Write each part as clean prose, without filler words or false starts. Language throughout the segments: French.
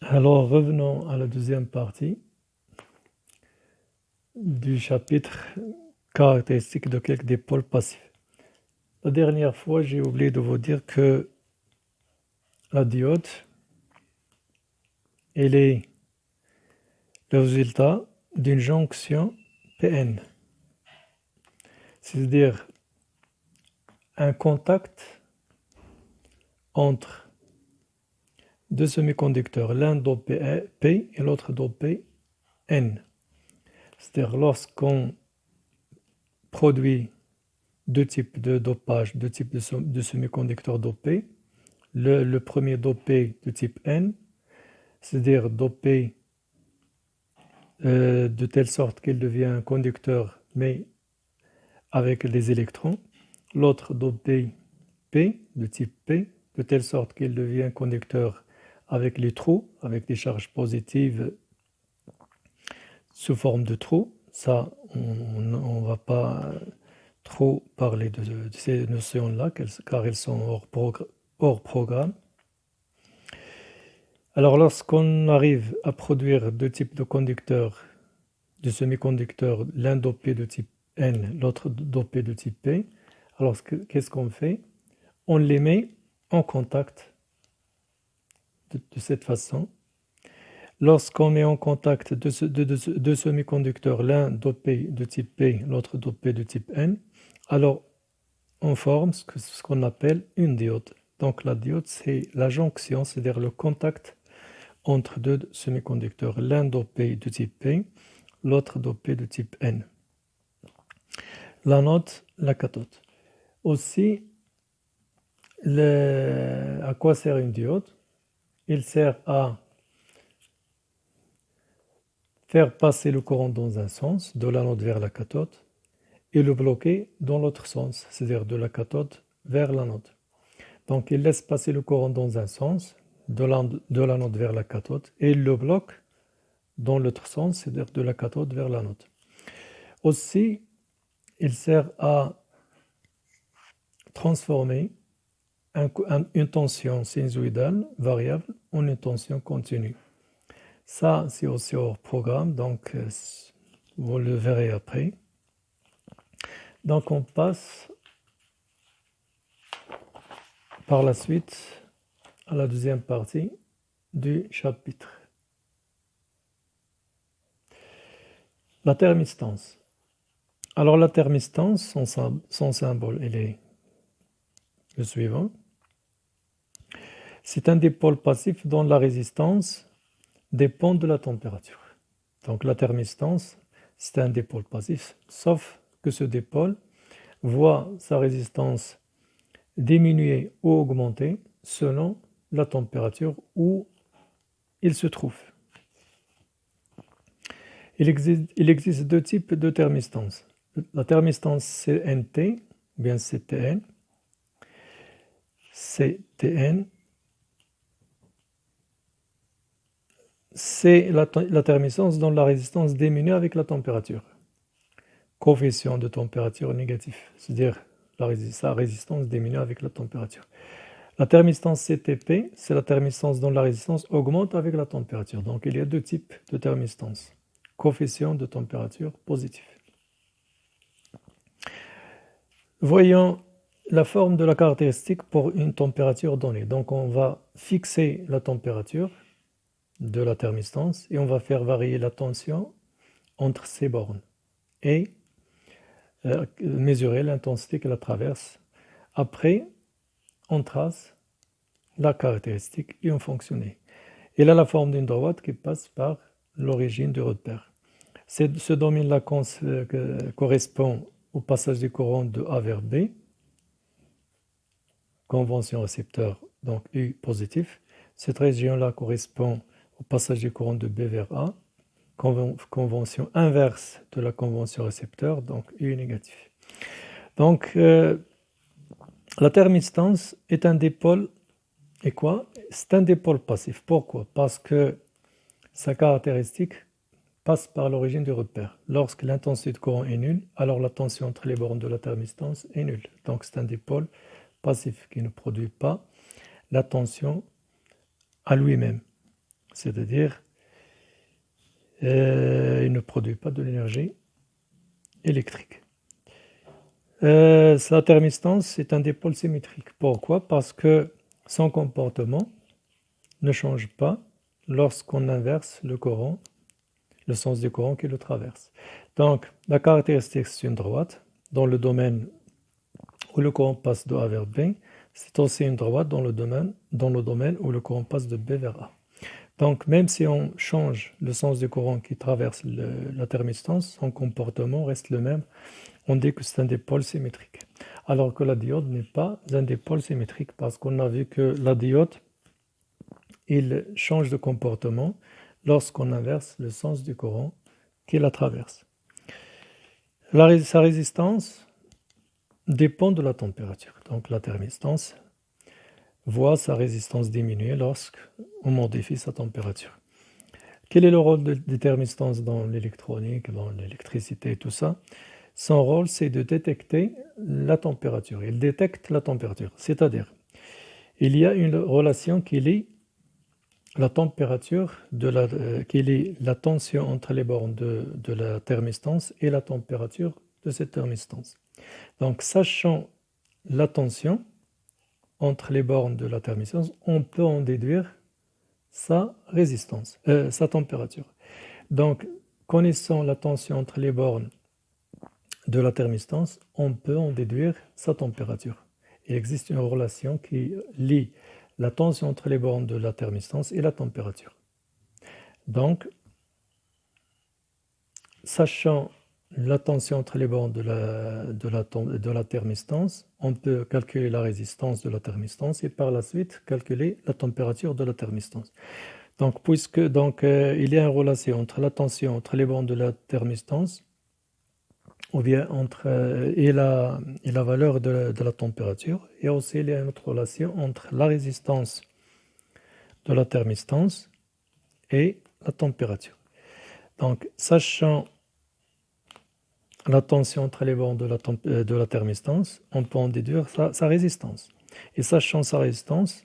Alors revenons à la deuxième partie du chapitre caractéristiques de quelques dipôles passifs. La dernière fois, j'ai oublié de vous dire que la diode, elle est le résultat d'une jonction PN, c'est-à-dire un contact entre deux semi-conducteurs, l'un dopé P et l'autre dopé N. C'est-à-dire lorsqu'on produit deux types de dopage, deux types de semi-conducteurs dopés, le premier dopé de type N, c'est-à-dire dopé de telle sorte qu'il devient un conducteur mais avec les électrons, l'autre dopé P, de type P, de telle sorte qu'il devient conducteur avec les trous, avec des charges positives sous forme de trous. Ça, on ne va pas trop parler de ces notions-là, car elles sont hors programme. Alors, lorsqu'on arrive à produire deux types de conducteurs, de semi-conducteurs, l'un dopé de type N, l'autre dopé de type P, alors qu'est-ce qu'on fait? On les met en contact de cette façon. Lorsqu'on met en contact deux semi-conducteurs, l'un dopé de type P, l'autre dopé de type N, alors on forme ce qu'on appelle une diode. Donc la diode, c'est la jonction, c'est-à-dire le contact entre deux semi-conducteurs, l'un dopé de type P, l'autre dopé de type N. L'anode, la cathode. Aussi, à quoi sert une diode? Il sert à faire passer le courant dans un sens, de l'anode vers la cathode, et le bloquer dans l'autre sens, c'est-à-dire de la cathode vers l'anode. Donc il laisse passer le courant dans un sens, de l'anode vers la cathode, et il le bloque dans l'autre sens, c'est-à-dire de la cathode vers l'anode. Aussi, il sert à transformer une tension sinusoïdale variable en une tension continue. Ça, c'est aussi hors programme, donc vous le verrez après. Donc on passe par la suite à la deuxième partie du chapitre. La thermistance. Alors la thermistance, son symbole, il est le suivant. C'est un dipôle passif dont la résistance dépend de la température. Donc la thermistance, c'est un dipôle passif, sauf que ce dipôle voit sa résistance diminuer ou augmenter selon la température où il se trouve. Il existe deux types de thermistance. La thermistance CNT, ou bien CTN. CTN, c'est la thermistance dont la résistance diminue avec la température. Coefficient de température négatif, c'est-à-dire sa résistance diminue avec la température. La thermistance CTP, c'est la thermistance dont la résistance augmente avec la température. Donc il y a deux types de thermistance. Coefficient de température positif. Voyons la forme de la caractéristique pour une température donnée. Donc on va fixer la température de la thermistance et on va faire varier la tension entre ces bornes et mesurer l'intensité qu'elle traverse. Après, on trace la caractéristique et on fonctionne. Elle a la forme d'une droite qui passe par l'origine du repère. Ce domaine-là correspond au passage du courant de A vers B, convention récepteur, donc U positif. Cette région-là correspond au passage du courant de B vers A, convention inverse de la convention récepteur, donc U négatif. Donc, la thermistance est un dipôle, et quoi? C'est un dipôle passif. Pourquoi? Parce que sa caractéristique passe par l'origine du repère. Lorsque l'intensité de courant est nulle, alors la tension entre les bornes de la thermistance est nulle. Donc c'est un dipôle passif qui ne produit pas la tension à lui-même. c'est-à-dire il ne produit pas de l'énergie électrique. Sa thermistance est un dipôle symétrique. Pourquoi? Parce que son comportement ne change pas lorsqu'on inverse le courant, le sens du courant qui le traverse. Donc, la caractéristique, c'est une droite dans le domaine où le courant passe de A vers B. C'est aussi une droite dans le domaine où le courant passe de B vers A. Donc, même si on change le sens du courant qui traverse la thermistance, son comportement reste le même. On dit que c'est un dipôle symétrique. Alors que la diode n'est pas un dipôle symétrique parce qu'on a vu que la diode, il change de comportement lorsqu'on inverse le sens du courant qui la traverse. Sa résistance dépend de la température. Donc la thermistance voit sa résistance diminuer lorsqu'on modifie sa température. Quel est le rôle des thermistances dans l'électronique, dans l'électricité et tout ça? Son rôle, c'est de détecter la température. Il détecte la température, c'est-à-dire il y a une relation qui lie la température qui lie la tension entre les bornes de la thermistance et la température de cette thermistance. Donc, sachant la tension entre les bornes de la thermistance, on peut en déduire sa résistance, sa température. Donc, connaissant la tension entre les bornes de la thermistance, on peut en déduire sa température. Il existe une relation qui lie la tension entre les bornes de la thermistance et la température. Donc, sachant la tension entre les bornes de la thermistance, on peut calculer la résistance de la thermistance et par la suite calculer la température de la thermistance. Donc, il y a une relation entre la tension entre les bornes de la thermistance ou bien et la valeur de la température, et aussi il y a une autre relation entre la résistance de la thermistance et la température. Donc, sachant la tension entre les bornes de la thermistance, on peut en déduire sa résistance. Et sachant sa résistance,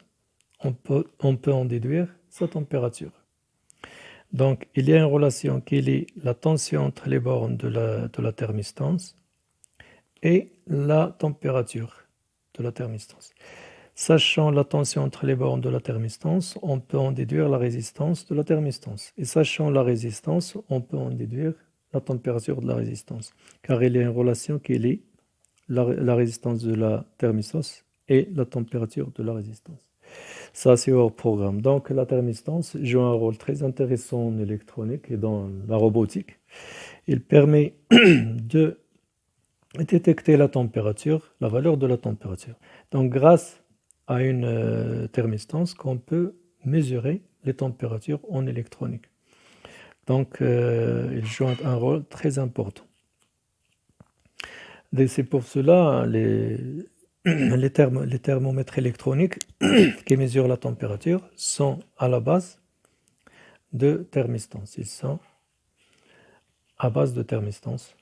on peut en déduire sa température. Donc, il y a une relation qui lie la tension entre les bornes de la thermistance et la température de la thermistance. Sachant la tension entre les bornes de la thermistance, on peut en déduire la résistance de la thermistance. Et sachant la résistance, on peut en déduire la température de la résistance. Car il y a une relation qui lie la résistance de la thermistance et la température de la résistance. Ça, c'est hors programme. Donc, la thermistance joue un rôle très intéressant en électronique et dans la robotique. Il permet de détecter la température, la valeur de la température. Donc, grâce à une thermistance, qu'on peut mesurer les températures en électronique. Donc, il joue un rôle très important. Et c'est pour cela les thermomètres électroniques qui mesurent la température sont à la base de thermistance. Ils sont à base de thermistance.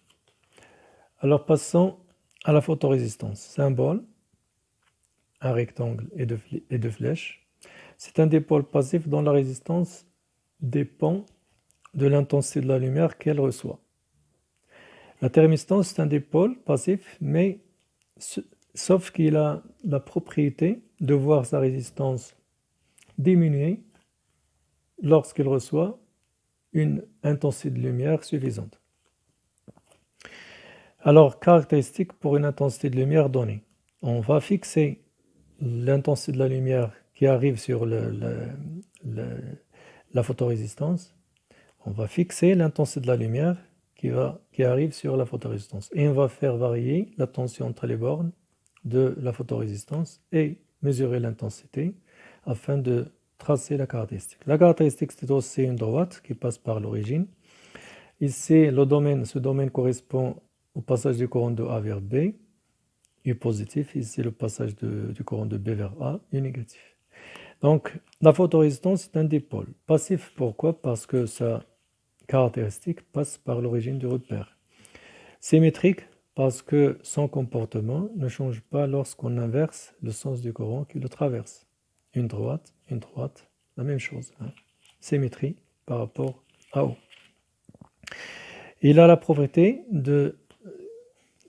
Alors passons à la photorésistance. Symbole, un rectangle et deux flèches. C'est un dipôle passif dont la résistance dépend de l'intensité de la lumière qu'elle reçoit. La thermistance, c'est un dipôle passif, mais sauf qu'il a la propriété de voir sa résistance diminuer lorsqu'il reçoit une intensité de lumière suffisante. Alors, caractéristique pour une intensité de lumière donnée. On va fixer l'intensité de la lumière qui arrive sur la photorésistance. On va fixer l'intensité de la lumière qui arrive sur la photorésistance. Et on va faire varier la tension entre les bornes de la photorésistance et mesurer l'intensité afin de tracer la caractéristique. La caractéristique, c'est aussi une droite qui passe par l'origine. Ici, ce domaine correspond au passage du courant de A vers B, U positif. Ici, le passage du courant de B vers A, U négatif. Donc, la photorésistance est un dipôle. Passif, pourquoi? Parce que sa caractéristique passe par l'origine du repère. Symétrique, parce que son comportement ne change pas lorsqu'on inverse le sens du courant qui le traverse. Une droite, la même chose. symétrie par rapport à O. Il a la propriété de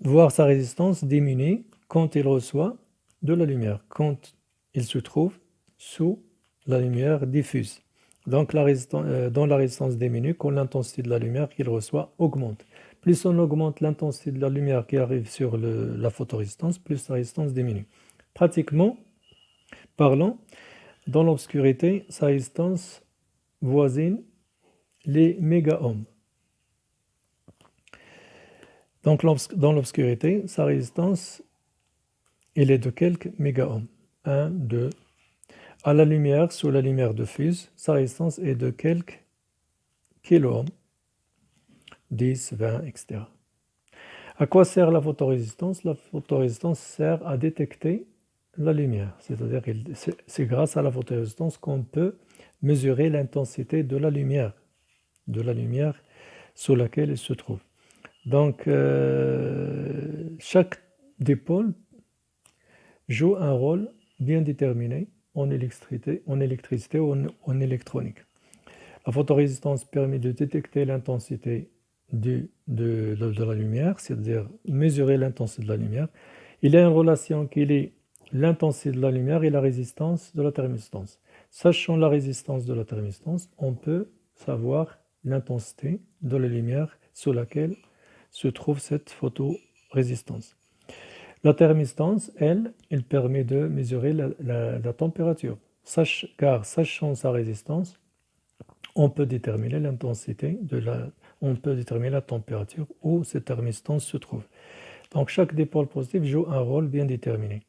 voir sa résistance diminuer quand il reçoit de la lumière, quand il se trouve sous la lumière diffuse. Donc dans la résistance diminue quand l'intensité de la lumière qu'il reçoit augmente. Plus on augmente l'intensité de la lumière qui arrive sur la photorésistance, plus la résistance diminue. Pratiquement parlant, dans l'obscurité, sa résistance voisine les méga-ohms. Donc dans l'obscurité, sa résistance elle est de quelques méga-ohms. 1, 2. À la lumière, sous la lumière diffuse, sa résistance est de quelques kilo-ohms. 10, 20, etc. À quoi sert la photorésistance? La photorésistance sert à détecter la lumière. C'est-à-dire que c'est grâce à la photorésistance qu'on peut mesurer l'intensité de la lumière sous laquelle elle se trouve. Donc, chaque dipôle joue un rôle bien déterminé en électricité ou en électronique. La photorésistance permet de détecter l'intensité de la lumière, c'est-à-dire mesurer l'intensité de la lumière. Il y a une relation qui lie l'intensité de la lumière et la résistance de la thermistance. Sachant la résistance de la thermistance, on peut savoir l'intensité de la lumière sous laquelle se trouve cette photorésistance. La thermistance, elle permet de mesurer la température. Car sachant sa résistance, on peut déterminer on peut déterminer la température où cette thermistance se trouve. Donc chaque dipôle positif joue un rôle bien déterminé.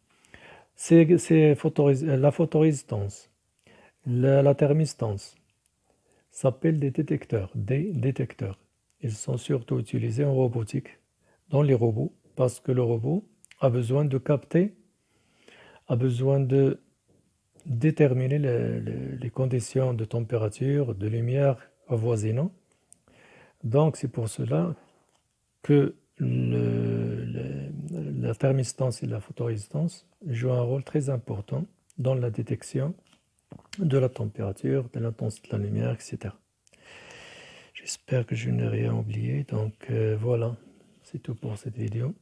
La photorésistance, la thermistance s'appellent des détecteurs. Ils sont surtout utilisés en robotique, dans les robots, parce que le robot a besoin de capter, a besoin de déterminer les conditions de température, de lumière avoisinant. Donc c'est pour cela que la thermistance et la photorésistance jouent un rôle très important dans la détection de la température, de l'intensité de la lumière, etc. J'espère que je n'ai rien oublié. Donc voilà, c'est tout pour cette vidéo.